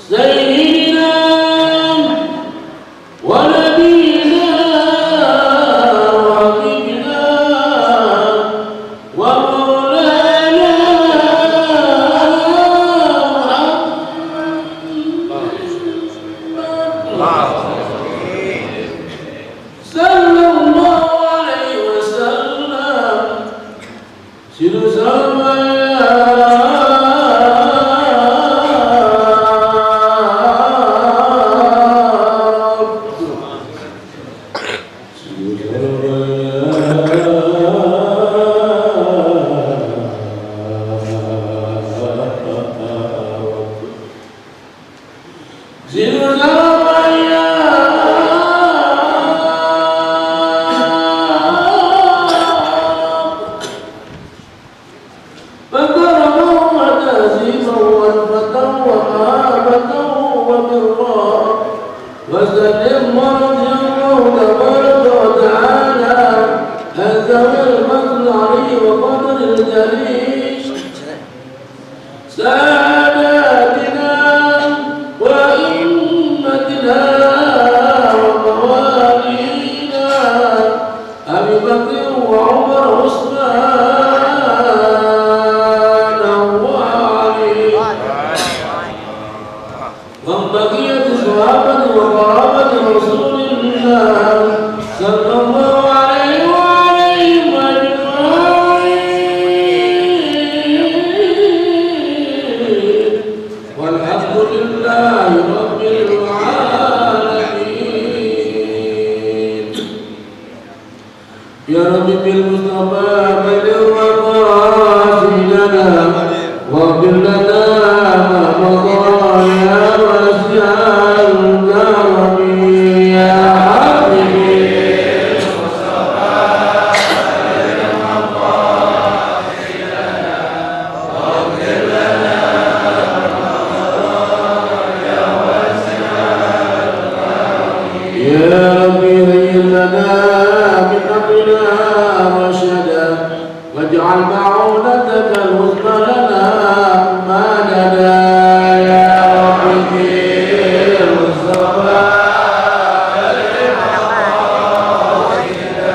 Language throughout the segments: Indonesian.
سيدنا ونبينا وحبيبنا ومولانا صلى الله عليه وسلم سير ساداتنا وإمتنا وموالينا أبي بكر وعمر وعثمان وعلي وبقية الصحابة وقرابة رسول الله صلى الله عليه وعليهم أجمعين والحمد لله رب العالمين. يا رب بالمصطفى بلغ مقاصدنا واغفر لنا ما مضى يا واسع الكرم يا حبيبي المصطفى بلغ مقاصدنا واغفر لنا ما مضى يا واسع الكرم يا رب هيئ لنا من امرنا رشدا واجعل معونتك الوسطى لنا ما لنا يا ربي المصطفى بلغ مقاصدنا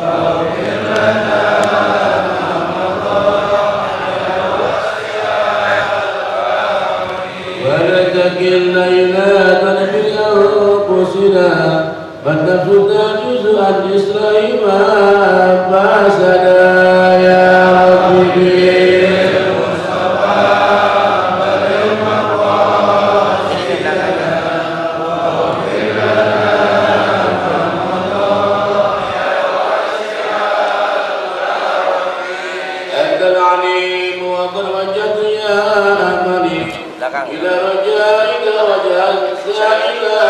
واغفر لنا ما مضى يا واسع الكرم ولا تكلنا إلى ذنب أنفسنا فالنفس تجوز عن إسرائيل ما فسدا يا ربي المصطفى بلغ مقاصدنا واغفر لنا ما مضى يا واسع الكرم أنت العليم وقد وجهت يا أملي إلى رجائك وجهت سائلا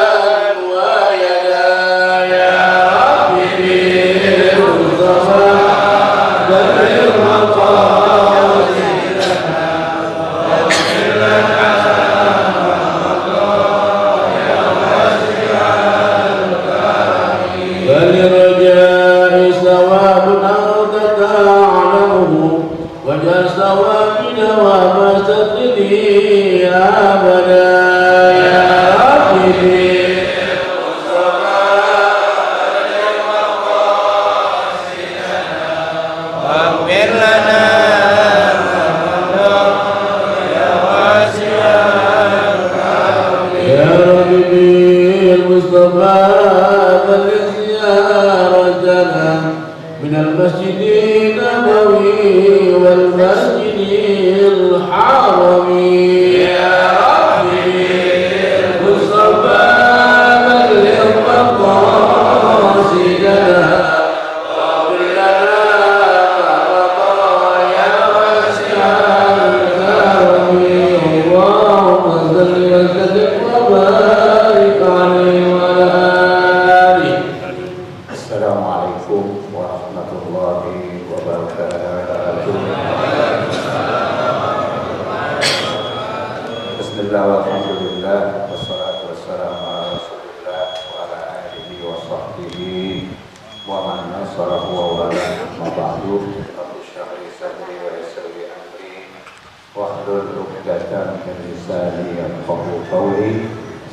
ويدا يا ربي المصطفى بلغ مقاصدنا واغفر لنا ما مضى يا واسع الكرم فلرجائي ثواب أنت تعلمه وجعل ثوابنا وما استدري أبدا يا ربي المصطفى بلغ مقاصدنا واغفر لنا ما مضى يا واسع الكرم يا ربي المصطفى بلغ زيارتنا من المسجد النبوي والمسجد الحرم يا ربي المصطفى بلغ مقاصدنا واغفر لنا ما مضى يا واسع الكرم اللهم صل وسلم وبارك عليه وعلى آله. السلام عليكم ورحمة الله وبركاته. بسم الله والحمد لله والصلاة والسلام على رسول الله وعلى آله وصحبه ومن نصره وولاه. أما بعد، رب اشرح لي صدري ويسر لي أمري واحلل عقدة من لساني يفقهوا قولي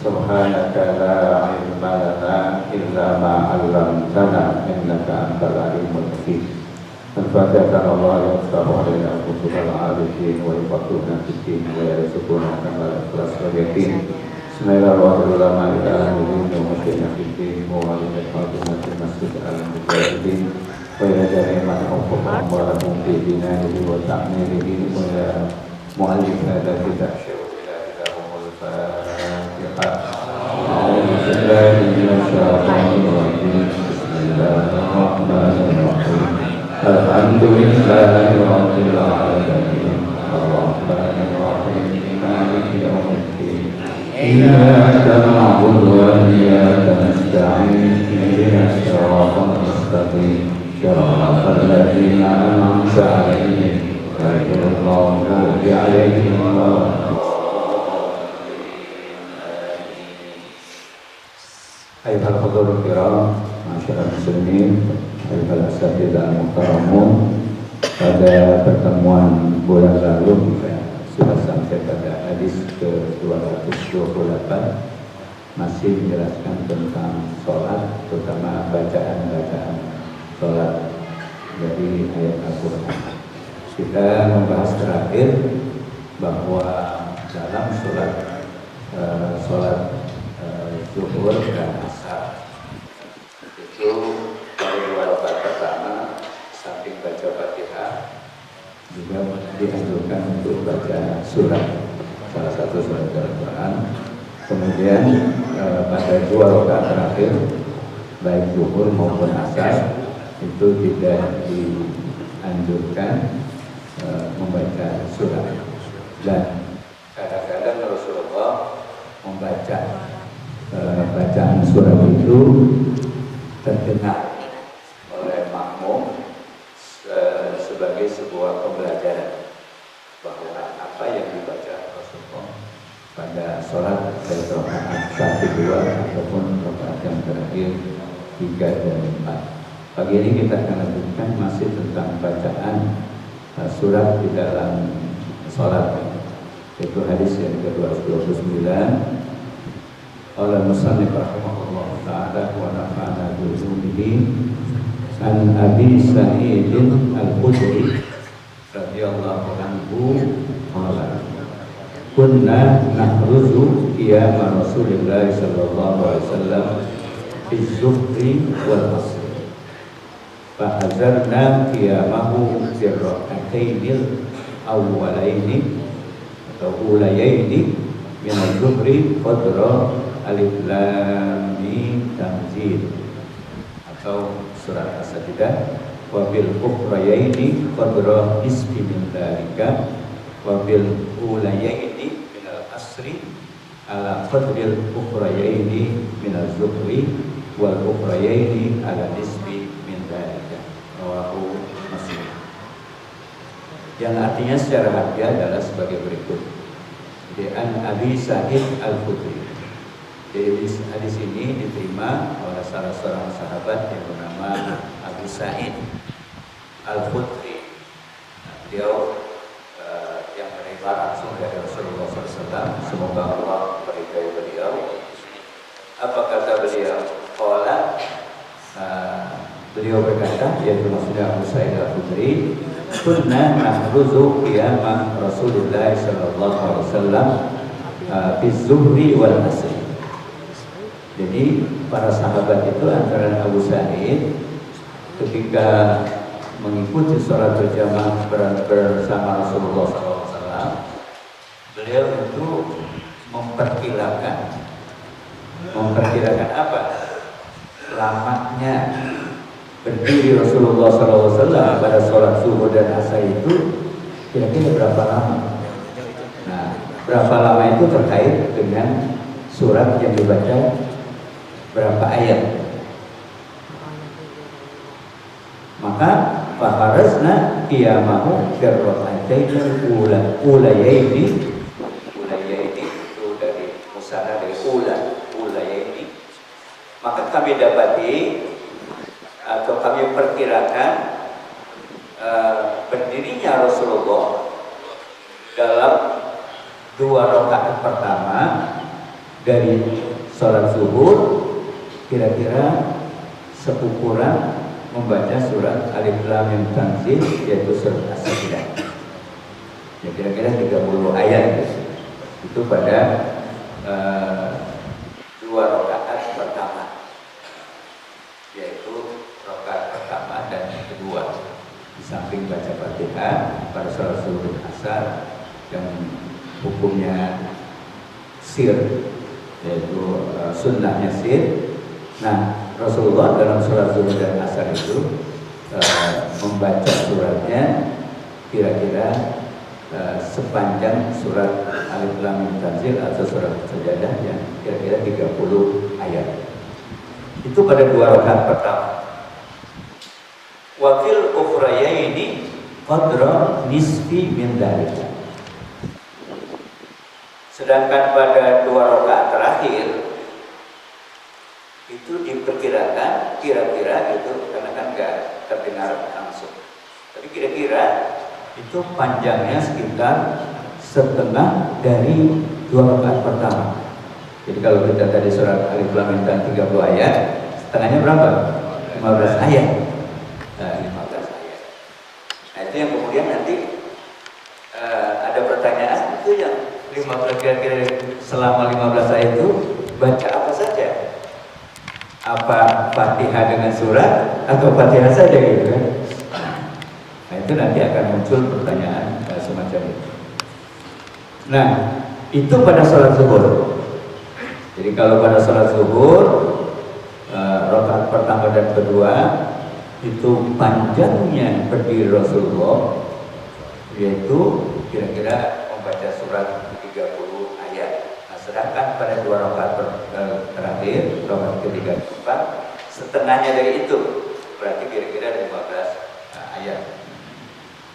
سبحانك لا علم لنا إلا ما علمتنا إنك أنت العليم الحكيم. الفاتحة الله يفتح علينا كتب العارفين ويفقهنا في الدين ويرزقنا كما الإخلاص واليقين. بسم الله الرحمن الرحيم. إلى آمين ومشينا في الدين وعلم الخاتمة في المسجد المجاهدين وإلى جميع من أوفق أموالهم في بنائه وتعميره وإلى مؤلف هذا الكتاب شيخ إلى هم الفاتحة. أعوذ بالله من الشيطان الرجيم. بسم الله الرحمن الرحيم. الحمد لله رب العالمين الرحمن الرحيم مالك يوم الدين إياك نعبد وإياك نستعين اهدنا الصراط المستقيم صراط الذين أنعمت عليهم غير المغضوب عليهم ولا أيها الحضور الكرام masyarakat muslimin, ayuhal asatidzah al-muhtaramun. Pada pertemuan bulan lalu sudah sampai pada hadis ke-228 masih menjelaskan tentang sholat, terutama bacaan-bacaan sholat dari ayat Al-Quran. Kita membahas terakhir bahwa dalam sholat zuhur dan asar itu pada 2 rakaat pertama samping baca Fatihah juga dianjurkan untuk baca surat, salah satu surat Al-Quran. Kemudian pada 2 rakaat terakhir baik zuhur maupun asar itu tidak dianjurkan membaca surat, dan kadang-kadang Rasulullah membaca bacaan surat itu terdengar oleh makmum sebagai sebuah pembelajaran bahwa apa yang dibaca Rasulullah pada sholat dari rakaat 1, 2 ataupun rakaat yang terakhir 3 dan 4. Pagi ini kita akan lanjutkan masih tentang bacaan surat di dalam sholat, yaitu hadis yang ke-229. Qala musannif rahimahullah ta'ala wa nafa'ana bi ulumuhi an Abi Sa'id al-Khudri radhiyallahu anhu qala kunna nahruzu qiyam Rasulillah sallallahu alaihi wasallam fi zuhri wal asr fa hazarna qiyamahu fi rak'atayn awwalaini atau ulayaini min az-zuhri qadra alif lam mim tanzil atau surat as-sajdah wa bil ukhrayaini qadra nisfi min dzalika wa bil ulayaini min al-asri ala qadril ukhrayaini min az-zuhri wal ukhrayaini ala nisfi min dzalika rawahu Muslim. Yang artinya secara harfiah adalah sebagai berikut. Di an Abi Sa'id al-Khudri. Jadi hadis ini diterima oleh salah seorang sahabat yang bernama Abu Sa'id Al-Khudri. Beliau yang menerima langsung dari Rasulullah SAW. Semoga Allah meridai beliau. Apa kata beliau? Qala, beliau berkata, yaitu maksudnya Abu Sa'id Al-Khudri, kunna nahruzu qiyamah Rasulullah SAW fi zuhri wal asri. Jadi para sahabat itu antara Abu Sa'id ketika mengikuti sholat berjamaah bersama Rasulullah SAW, beliau itu memperkirakan apa? Lamanya berdiri Rasulullah SAW pada sholat zuhur dan asar itu kira-kira berapa lama? Nah, berapa lama itu terkait dengan surat yang dibaca, berapa ayat. Maka faharasna qiyamahu firraqatain ulayaini itu dari musana dari ulayaini. Maka kami dapati atau kami perkirakan berdirinya Rasulullah dalam 2 rakaat pertama dari sholat zuhur kira-kira seukuran membaca surat Alif Lam Mim Tanzil, yaitu surat As-Sajdah. Ya, kira-kira 30 ayat itu pada 2 rakaat pertama, yaitu rakaat pertama dan kedua. Di samping baca Fatihah pada sholat zuhur asar yang hukumnya sir, yaitu sunnahnya sir. Nah, Rasulullah dalam sholat zuhur dan asar itu membaca suratnya kira-kira sepanjang surat Alif Lam Mim Tanzil atau surat Sajadah yang kira-kira 30 ayat. Itu pada 2 rakaat pertama. Wa fil ukhrayaini qadra nisfi min dzalika. Sedangkan pada 2 rakaat terakhir itu diperkirakan kira-kira gitu, karena kan nggak terdengar langsung, tapi kira-kira itu panjangnya sekitar setengah dari 2 rakaat pertama. Jadi kalau kita tadi surat Alif Lam Mim 30 ayat, setengahnya berapa? 15 ayat. Nah, 15 ayat. Nah, itu yang kemudian nanti ada pertanyaan, itu yang 15 kira-kira selama 15 ayat itu baca apa saja? Apa Fatihah dengan surat atau Fatihah saja gitu kan? Nah, itu nanti akan muncul pertanyaan semacam itu. Nah, itu pada sholat zuhur. Jadi kalau pada sholat zuhur rakaat pertama dan kedua itu panjangnya berdiri Rasulullah, yaitu kira-kira membaca surat 30 ayat. Nah, sedangkan pada 2 rakaat terakhir, rakaat ketiga dan keempat, setengahnya dari itu, berarti kira-kira 15 ayat.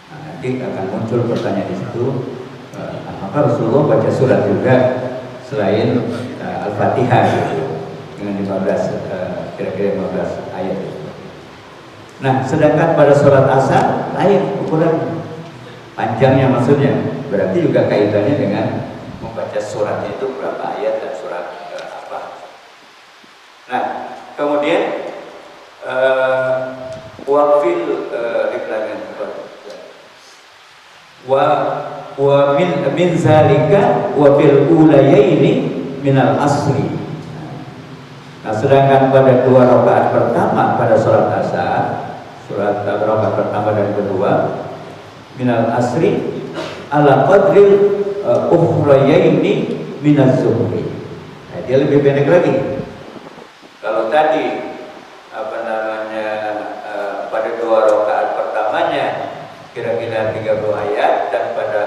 Nah, nanti akan muncul pertanyaan di situ, apakah Rasulullah baca surat juga selain Al-Fatihah gitu, dengan 15 kira-kira 15 ayat. Nah, sedangkan pada sholat asar lain ukuran panjangnya, maksudnya berarti juga kaitannya dengan membaca suratnya itu berapa ayat dan surat apa. Nah, kemudian wafil wa min zalika wa fil ulayaini minal asri. Nah, sedangkan pada 2 rakaat pertama pada sholat asar, surat rakaat pertama dan kedua minal asri ala qadril ukhrayaini minaz zuhri. Nah, dia lebih pendek lagi. Kalau tadi pada 2 rakaat pertamanya kira-kira 30 ayat, dan pada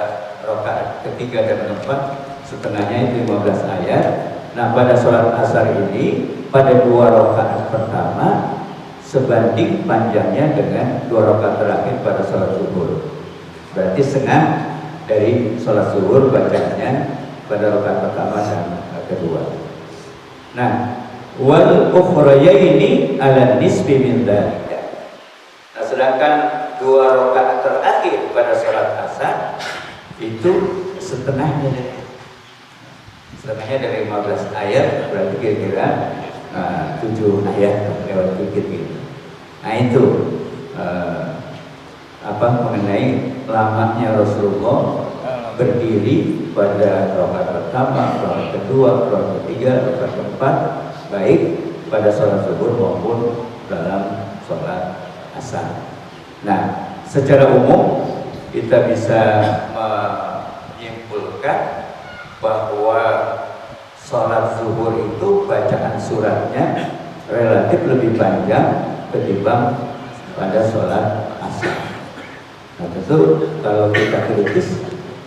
rakaat ketiga dan keempat setengahnya itu 15 ayat. Nah, pada sholat asar ini pada 2 rakaat pertama sebanding panjangnya dengan 2 rakaat terakhir pada sholat zuhur. Berarti setengah dari sholat zuhur bacanya pada rakaat pertama dan kedua. Nah, wal ukhrayaini ala nisbi min dzalika. Nah, sedangkan 2 rakaat terakhir pada sholat asar itu setengahnya dari 15 ayat, berarti kira-kira 7 ayat lewat dikit gitu. Nah, itu mengenai lamanya Rasulullah berdiri pada rakaat pertama, rakaat kedua, rakaat ketiga, rakaat keempat, baik pada sholat zuhur maupun dalam sholat asar. Nah, secara umum kita bisa menyimpulkan bahwa sholat zuhur itu bacaan suratnya relatif lebih panjang ketimbang pada sholat asar. Nah, tentu kalau kita kritis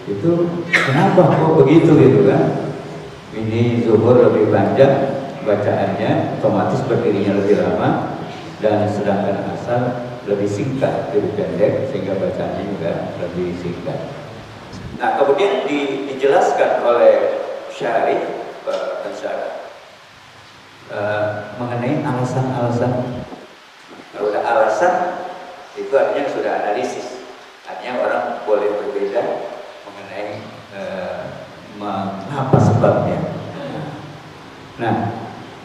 itu kenapa kok begitu gitu kan? Ini zuhur lebih panjang bacaannya, otomatis berdirinya lebih lama, dan sedangkan asar lebih singkat, lebih pendek, sehingga bacaannya juga lebih singkat. Nah, kemudian dijelaskan oleh Syarih pensyarah mengenai alasan-alasan. Kalau ada alasan itu artinya sudah analisis, artinya orang boleh berbeda mengenai mengenai mengapa sebabnya. Nah,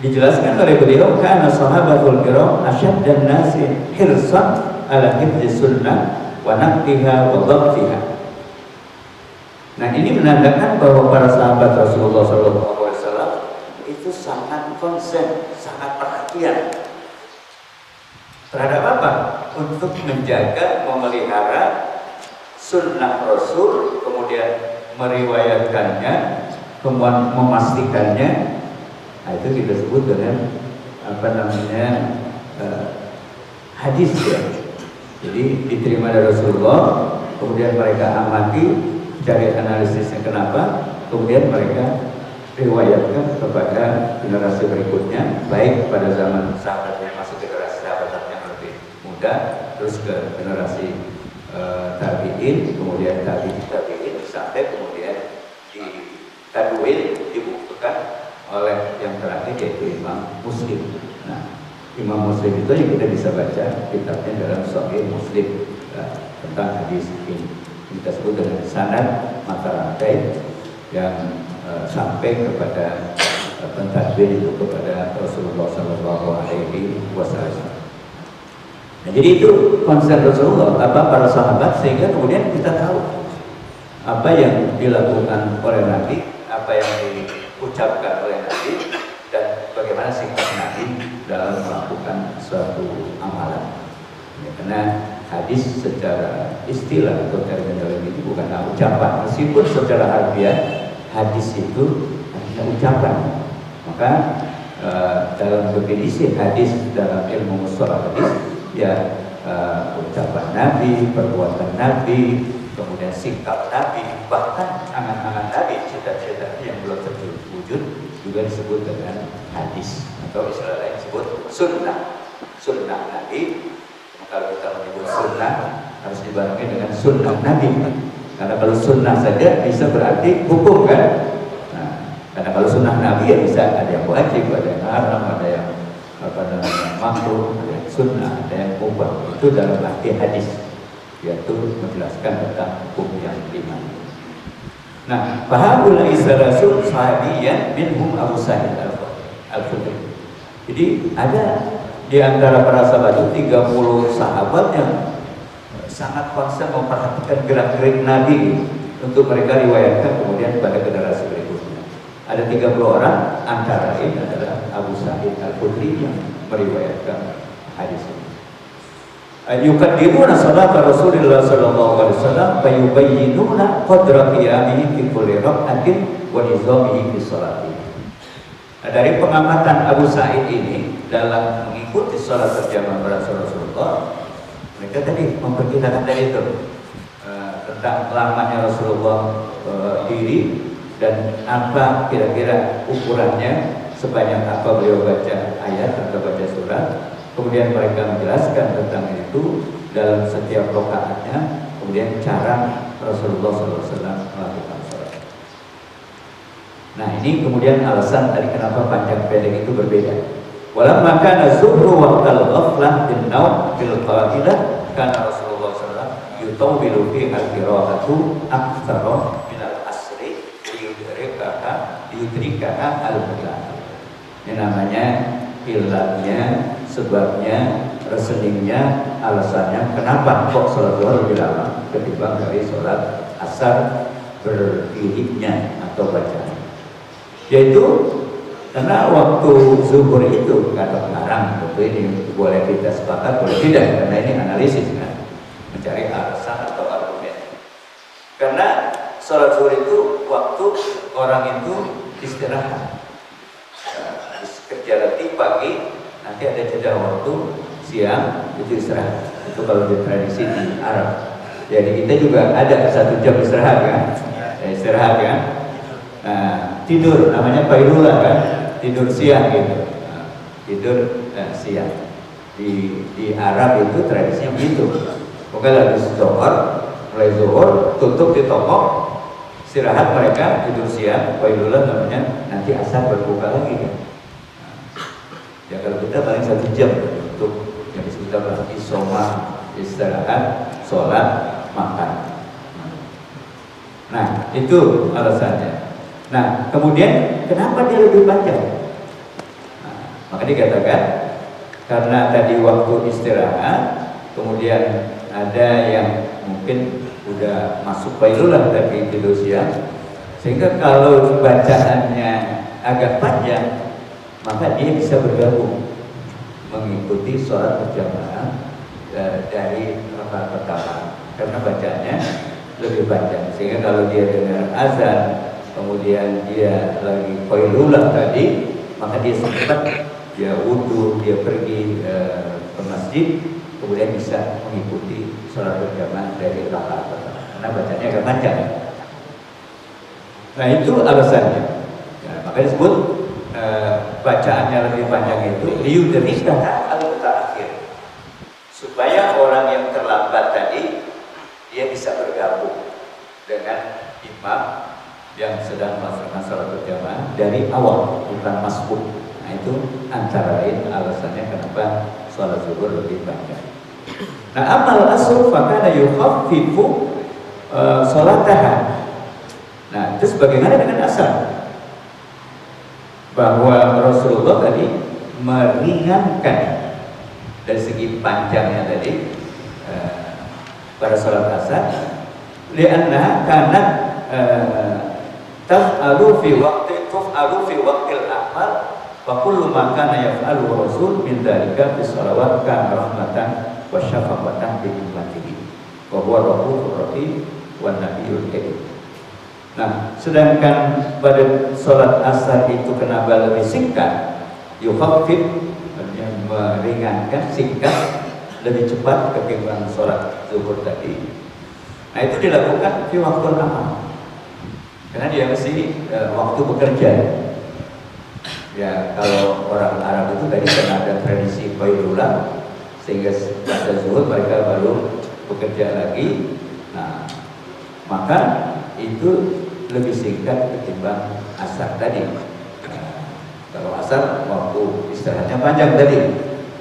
dijelaskan oleh beliau kana sahabatul kiram asyaddan nasi hirsan ala hifdzi sunnah wa naqliha wa dhabtiha. Nah, ini menandakan bahwa para sahabat Rasulullah SAW itu sangat konsen, sangat perhatian terhadap apa? Untuk menjaga, memelihara sunnah Rasul, kemudian meriwayatkannya, kemudian memastikannya. Nah, itu kita sebut dengan hadis ya. Jadi diterima dari Rasulullah, kemudian mereka amati, cari analisisnya kenapa, kemudian mereka riwayatkan kepada generasi berikutnya, baik pada zaman sahabat yang masuk ke generasi sahabat yang lebih muda, terus ke generasi tabi'in, kemudian tabi'in sampai kemudian ditadwin, dibukukan oleh yang terakhir yaitu Imam Muslim. Nah, Imam Muslim itu yang kita bisa baca kitabnya dalam Sahih Muslim tentang hadis ini. Kita sebut dengan sanad mata rantai yang sampai kepada pentadwin itu kepada Rasulullah SAW. Nah, jadi itu konsep Rasulullah, para sahabat, sehingga kemudian kita tahu apa yang dilakukan oleh Nabi, apa yang diucapkan oleh Nabi, dan bagaimana sikap Nabi dalam melakukan suatu amalan. Ya, karena hadis secara istilah atau terminologi itu bukanlah ucapan, meskipun secara harfiah hadis itu artinya ucapan. Maka dalam definisi hadis dalam ilmu mustalah hadis ya ucapan Nabi, perbuatan Nabi, kemudian sikap Nabi, bahkan angan-angan Nabi, cita-cita yang belum terwujud juga disebut dengan hadis, atau istilah lain disebut sunnah Nabi. Kalau kita menyebut sunnah harus dibarengi dengan sunnah Nabi, karena kalau sunnah saja bisa berarti hukum kan. Nah, karena kalau sunnah Nabi ya bisa ada yang wajib, ada yang haram, ada yang makruh, ada yang sunnah, ada yang mubah. Itu dalam arti hadis, yaitu menjelaskan tentang hukum yang lima. Nah, fahamul isarasul sahabiyan minhum Abu Sa'id Al-Khudri. Jadi ada di antara para sahabat itu 30 sahabat yang sangat konsen memperhatikan gerak-gerik Nabi untuk mereka riwayatkan kemudian pada generasi berikutnya. Ada 30 orang, antara lain adalah Abu Sa'id Al-Khudri yang meriwayatkan hadis ini. Yuqaddimuna salat Rasulullah sallallahu alaihi wasallam fa yubayyinuna qadra qiyamihi fi kulli rak'atin wa nizamihi fi salati. Nah, dari pengamatan Abu Sa'id ini dalam mengikuti salat berjamaah Rasulullah, mereka tadi memperkirakan dari itu tentang lamanya Rasulullah diri dan apa kira-kira ukurannya, sebanyak apa beliau baca ayat atau baca surat. Kemudian mereka menjelaskan tentang itu dalam setiap rakaatnya, kemudian cara Rasulullah SAW melakukan sholat. Nah, ini kemudian alasan tadi kenapa panjang pendek itu berbeda. Walamma kana zuhru waqtal ghaflah bin naum fil qabilah kana Rasulullah SAW yutawwilu fi al-qira'atu aktsara min al-asri yudrikaha al-mutlaq. Ini namanya ilatnya, sebabnya, reasoningnya, alasannya kenapa kok sholat zuhur lebih lama ketimbang dari sholat asar beriringnya atau bacaan. Yaitu karena waktu zuhur itu kata pengarang, tentu ini boleh kita sepakat, boleh tidak, karena ini analisis kan, mencari alasan atau argumen. Karena sholat zuhur itu waktu orang itu istirahat, kerja letih pagi, nanti ada jeda waktu siang itu istirahat. Itu kalau di tradisi di Arab. Jadi kita juga ada 1 jam istirahat kan, istirahat kan. Nah, tidur namanya pailulah kan, tidur siang gitu. Nah, tidur siang. Di Arab itu tradisinya begitu. Pokoknya habis zuhur, mulai zuhur tutup di toko, istirahat mereka, tidur siang, pailulah namanya, nanti asar berbuka lagi kan. Ya kalau kita paling 1 jam untuk yang disebut isoma, istirahat, sholat, makan. Nah, itu alasannya. Nah, kemudian kenapa dia lebih panjang? Nah, maka dikatakan karena tadi waktu istirahat, kemudian ada yang mungkin udah masuk bailulah tadi tidur siang, sehingga kalau bacaannya agak panjang, maka dia bisa bergabung mengikuti sholat berjamaah dari rakaat pertama karena bacanya lebih panjang, sehingga kalau dia dengar azan kemudian dia lagi qailulah tadi, maka dia sempat dia wudhu, dia pergi ke masjid, kemudian bisa mengikuti sholat berjamaah dari rakaat pertama karena bacanya agak panjang. Nah, itu alasannya. Nah, makanya disebut bacaannya lebih panjang itu liyudrikah al-mutaakhir, supaya orang yang terlambat tadi dia bisa bergabung dengan imam yang sedang melaksanakan sholat berjamaah dari awal, bukan masbuk. Nah, itu antara lain alasannya kenapa sholat zuhur lebih panjang. Nah, amal asr fakana yukhaffifu sholataha. Nah, terus bagaimana dengan asar? Bahwa Rasulullah tadi meringankan dari segi panjangnya tadi pada sholat asar, lianna kanat taf'alu fi waqtil amal wa kullu ma kana yaf'alu Rasul min dzalika fi shalawat kana rahmatan wa syafaqatan bi ummatihi wa huwa rahufur rahim wa nabiyyul karim. Nah, sedangkan pada sholat asar itu kenapa lebih singkat? Yukhaffif, yang meringankan, singkat, lebih cepat ketimbang sholat zuhur tadi. Nah, itu dilakukan di waktu amal, karena dia mesti waktu bekerja. Ya, kalau orang Arab itu tadi karena ada tradisi qailulah, sehingga pada zuhur mereka baru bekerja lagi. Nah, maka itu lebih singkat ketimbang asar tadi. Kalau asar waktu istirahatnya panjang tadi.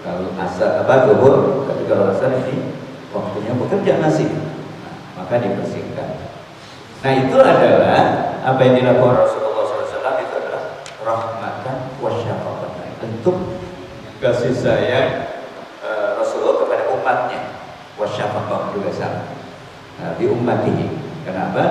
Kalau asar zuhur, tapi kalau asar ini waktunya bekerja masih. Maka dipersingkat. Nah, itu adalah apa yang dilakukan Rasulullah SAW, itu adalah rahmatan wa syafaqatan, untuk kasih sayang Rasulullah kepada umatnya, wa syafaqah juga sama di ummatihi. Kenapa?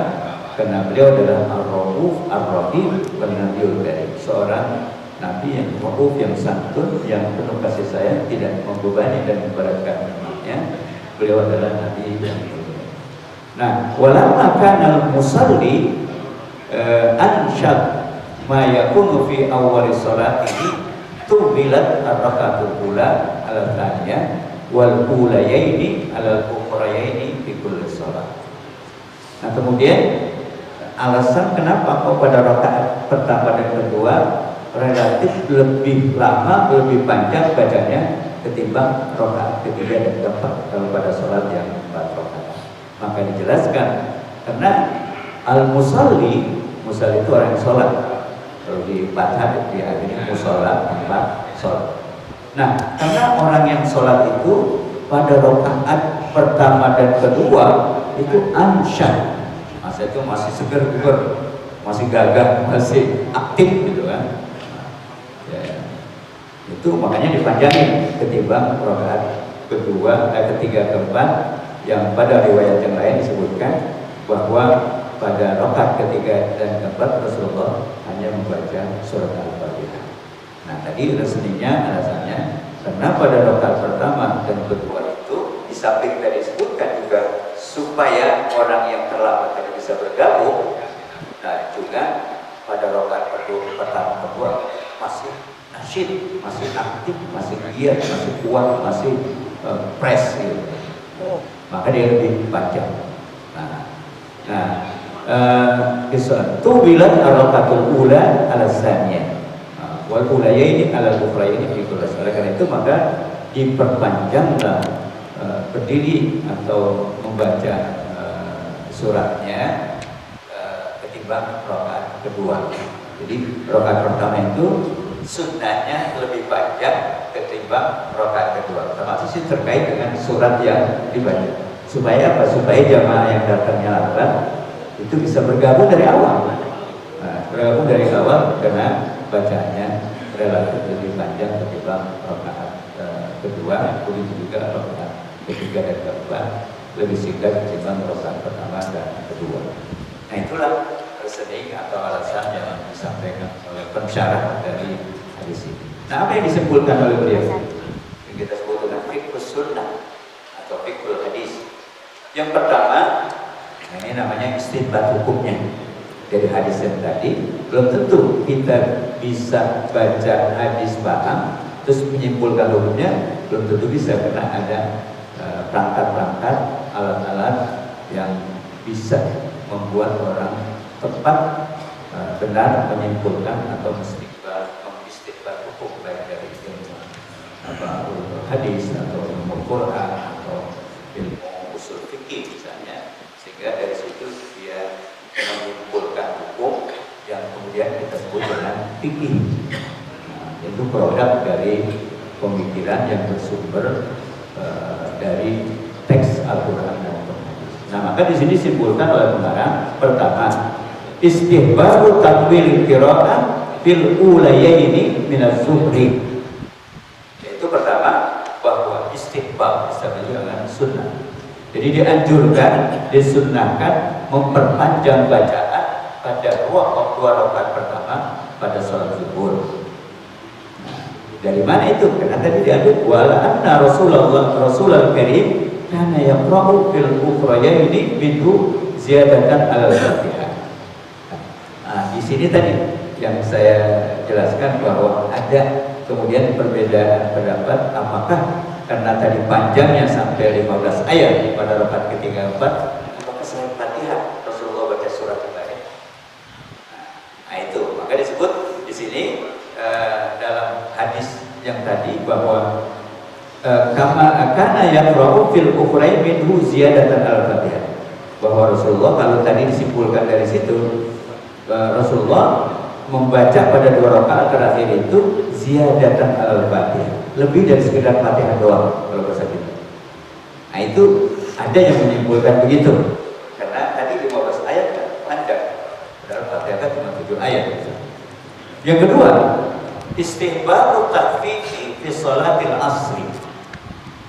Karena beliau adalah ar-rauf ar-rahim wal nabiyul karim, seorang nabi yang rauf, yang santun, yang penuh kasih sayang, tidak membebani dan memberatkan umatnya. Beliau adalah nabi yang mulia. Nah, walamma kana al-musalli anshad ma yakunu fi awwali salatihi tubilat ar-raka'atul ula ala thaniyah wal ulayaini ala al-ukhrayaini fi kulli salat. Nah, kemudian alasan kenapa kok pada rakaat pertama dan kedua relatif lebih lama, lebih panjang bacanya ketimbang rakaat ketiga dan keempat kalau pada sholat yang 4 rakaat. Maka dijelaskan karena al-musalli, musalli itu orang yang sholat. Kalau di Fatihah di akhirnya musola, tempat sholat. Nah, karena orang yang sholat itu pada rakaat pertama dan kedua itu ansyad, masa itu masih seger bugar, masih gagah, masih aktif gitu kan. Ya, itu makanya dipanjangin ketimbang rakaat kedua, ketiga, keempat, yang pada riwayat yang lain disebutkan bahwa pada rakaat ketiga dan keempat Rasulullah hanya membaca surat Al-Fatihah. Nah, tadi resminya alasannya karena pada rakaat pertama dan kedua itu di samping tadi disebutkan juga supaya orang yang terlambat tadi bisa bergabung. Nah, juga pada rakaat pertama kedua masih nasyid, masih aktif, masih giat, masih kuat, masih fresh gitu. Maka dia lebih panjang. Itu bilang ar-rakaatul ula ala tsaniyah wal ulayaini ala al-ukhrayaini fi kulli salat. Karena itu maka diperpanjanglah berdiri atau membaca suratnya ketimbang rakaat kedua. Jadi rakaat pertama itu sunnahnya lebih panjang ketimbang rakaat kedua. Termasuk sih terkait dengan surat yang dibaca. Supaya apa? Supaya jamaah yang datangnya lambat itu bisa bergabung dari awal. Nah, bergabung dari awal karena bacaannya relatif lebih panjang ketimbang rakaat kedua, begitu juga rakaat ketiga dan keempat lebih singkat ketimbang rakaat pertama dan kedua. Nah, itulah reasoning atau alasan yang disampaikan oleh pensyarah dari hadis ini. Nah, apa yang disebutkan oleh beliau? Yang kita sebut dengan fiqhus sunnah atau fiqhul hadis. Yang pertama, ini namanya istinbat hukumnya. Dari hadis yang tadi, belum tentu kita bisa baca hadis paham terus menyimpulkan hukumnya, belum tentu bisa karena ada perangkat-perangkat, alat-alat yang bisa membuat orang tepat benar menyimpulkan atau mengistinbat hukum baik dari ilmu hadis atau ilmu Quran atau ilmu usul fikih misalnya, sehingga dari situ dia menyimpulkan hukum yang kemudian kita sebut dengan fikih. Itu produk dari pemikiran yang bersumber dari teks Al-Quran dan hadis. Nah, maka di sini disimpulkan oleh pengarang, pertama, istihbabu takwil qira'ah fil ulayaini min az-zuhri. Yaitu pertama, bahwa istihbab disebut dengan sunnah. Jadi dianjurkan, disunnahkan memperpanjang bacaan pada dua rakaat pertama pada sholat zuhur. Dari mana itu? Karena tadi diambil wala anna Rasulullah Karim kana yaqra'u fil ukhrayaini minhu ziyadatan al-Fatihah. Nah, di sini tadi yang saya jelaskan bahwa ada kemudian perbedaan pendapat apakah karena tadi panjangnya sampai 15 ayat pada rakaat ketiga keempat, apakah selain Fatihah Rasulullah baca surat lain? Nah, itu maka disebut di sini dalam hadis yang tadi bahwa kama kana yaqra'u fil ukhrayn minhu ziyadatan al-Fatihah, bahwa Rasulullah kalau tadi disimpulkan dari situ Rasulullah membaca pada dua rakaat terakhir itu ziyadatan al-Fatihah, lebih dari sekedar Fatihah doang kalau bahasa kita. Nah, itu ada yang menyimpulkan begitu karena tadi 15 ayat kan panjang, padahal Fatihah kan cuma 7 ayat. Yang kedua, istihbabu takhfifi fi sholatil asri.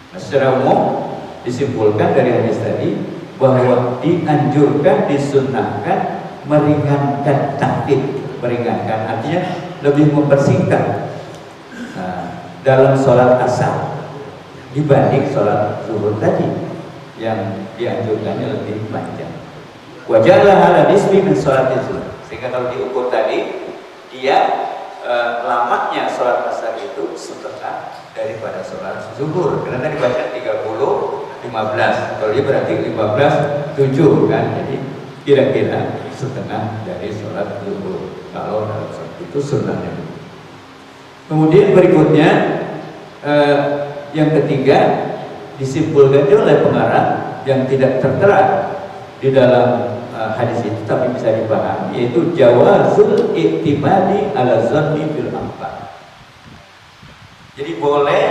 Nah, secara umum disimpulkan dari hadis tadi bahwa dianjurkan, disunnahkan meringankan takhfif, meringankan artinya lebih mempersingkat dalam sholat asar dibanding sholat zuhur tadi yang dianjurkannya lebih panjang. Wajarlah ala nisbi min sholat zuhur, sehingga kalau diukur tadi dia lamanya sholat asar itu setengah daripada sholat zuhur, karena tadi baca 30-15, kalau dia berarti 15-7 kan, jadi kira-kira setengah dari sholat zuhur kalau dalam sholat itu sunnahnya. Kemudian berikutnya yang ketiga disimpulkan oleh pengarang yang tidak tertera di dalam hadis itu tapi bisa dipahami, yaitu jawazul iktimadi ala zanni fil amfan. Jadi boleh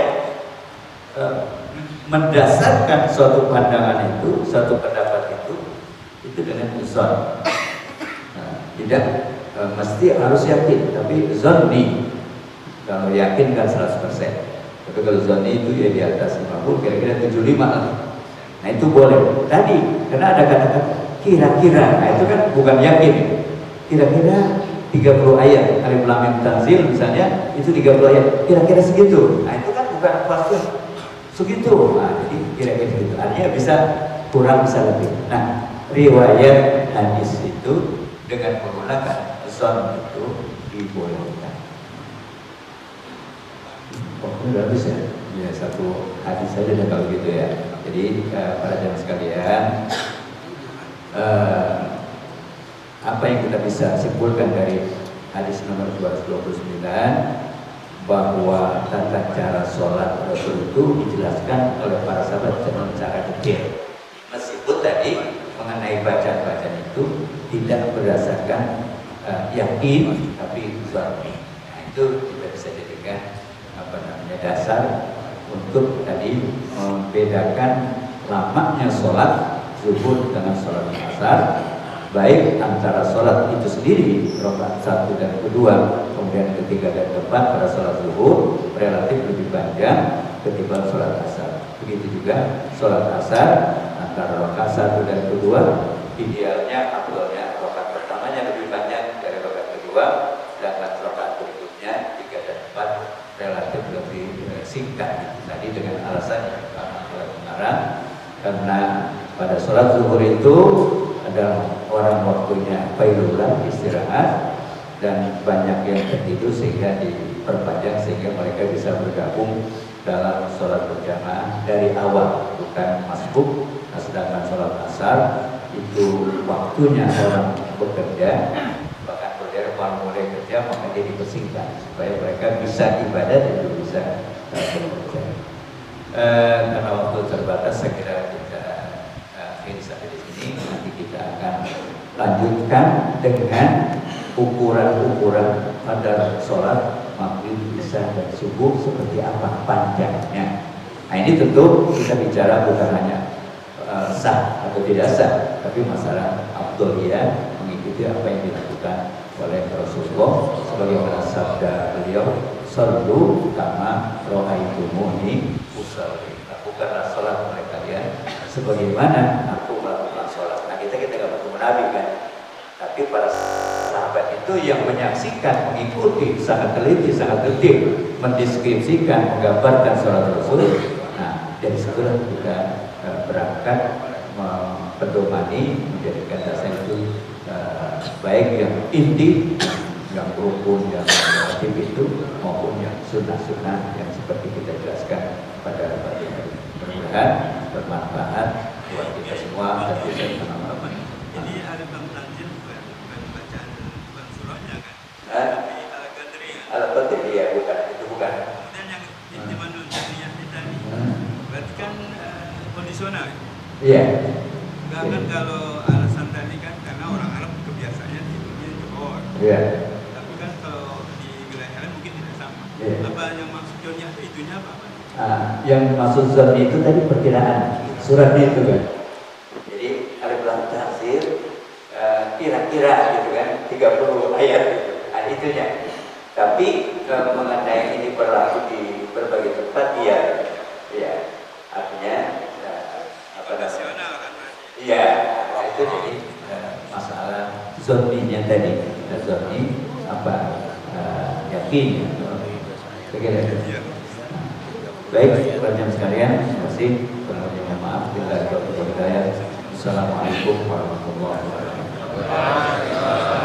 mendasarkan suatu pandangan itu, suatu pendapat itu dengan zon. Tidak mesti harus yakin, tapi zanni. Kalau yakin kan 100%. Tapi kalau zanni itu ya di atas 50, kira-kira 75 lah. Nah, itu boleh. Tadi karena ada kata-kata kira-kira, nah itu kan bukan yakin. Kira-kira 30 ayat Alif Lam Mim Tanzil misalnya itu 30 ayat, kira-kira segitu. Nah, itu kan bukan pasti segitu. Nah, jadi kira-kira segitu. Artinya bisa kurang, bisa lebih. Nah, riwayat hadis itu dengan menggunakan zon itu dibolehkan. Oh, ini udah habis ya? Ya, satu hadis saja dan kalau gitu ya. Jadi para jamaah sekalian, apa yang kita bisa simpulkan dari hadis nomor 229, bahwa tata cara sholat Rasul itu dijelaskan oleh para sahabat dengan cara detail. Meskipun tadi mengenai bacaan-bacaan itu tidak berdasarkan yakin, tapi zanni. Nah, itu kita bisa jadikan dasar untuk tadi membedakan lamanya sholat zuhur dengan sholat asar, baik antara sholat itu sendiri rakaat 1 dan kedua, kemudian ketiga dan keempat pada sholat zuhur relatif lebih panjang ketimbang sholat asar. Begitu juga sholat asar antara rakaat 1 dan kedua idealnya afdalnya rakaat pertamanya lebih panjang dari rakaat kedua, sedangkan rakaat berikutnya 3 dan 4 relatif lebih singkat. Tadi dengan alasan yang mengarang karena pada sholat zuhur itu adalah orang waktunya failulah istirahat dan banyak yang tertidur sehingga diperpanjang sehingga mereka bisa bergabung dalam sholat berjamaah dari awal bukan masbuk. Nah, sedangkan sholat asar itu waktunya orang bekerja, bahkan kalau mulai kerja maka dia dipersingkat supaya mereka bisa ibadah dan juga bisa bekerja. Karena waktu terbatas saya kira kita akhiri sampai di sini. Nanti kita akan lanjutkan dengan ukuran-ukuran pada sholat maghrib, isya dan subuh seperti apa panjangnya. Nah ini tentu kita bicara bukan hanya sah atau tidak sah, tapi masalah afdholiyah mengikuti apa yang dilakukan oleh Rasulullah sebagaimana sabda beliau, "Shallu kama ra'aitumuni usolli." Lakukanlah sholat oleh kalian sebagaimana aku melakukan sholat. Nah kita nggak bertemu Nabi kan, tapi para sahabat itu yang menyaksikan, mengikuti, sangat teliti, sangat detil, mendeskripsikan, menggambarkan sholat Rasul. Nah dari situlah kita berangkat mempedomani, menjadikan dasar itu baik yang inti, yang rukun, yang wajib itu maupun yang sunnah-sunnah yang seperti kita jelaskan pada pagi hari. Mudah-mudahan bermanfaat buat kita semua dan kita mengamalkan. Jadi ada bang tanzil bukan bacaan bukan surahnya kan? Tapi al-qadri kan? Al-qadri ya, bukan itu bukan. Kemudian yang intimanul janniyah tadi, berarti kan kondisional. Iya. Enggak kan kalau alasan tadi kan karena orang Arab kebiasaannya tidurnya johor. Iya. Tapi kan kalau di wilayah lain mungkin tidak sama. Iya. Apa yang maksud janniyah itu itunya apa? Yang maksud zon itu tadi perkiraan suratnya itu kan. Jadi alif lam tahzir kira-kira gitu kan 30 ayat gitu. Nah itunya. Tapi mengenai ini berlaku di berbagai tempat ya artinya nasional kan berarti. Iya, nah itu jadi masalah zoninya tadi. Zoni apa yakin. Begitu. Iya. Baik, teman-teman sekalian, terima kasih. Kurang lebih mohon maaf. Assalamualaikum warahmatullahi wabarakatuh.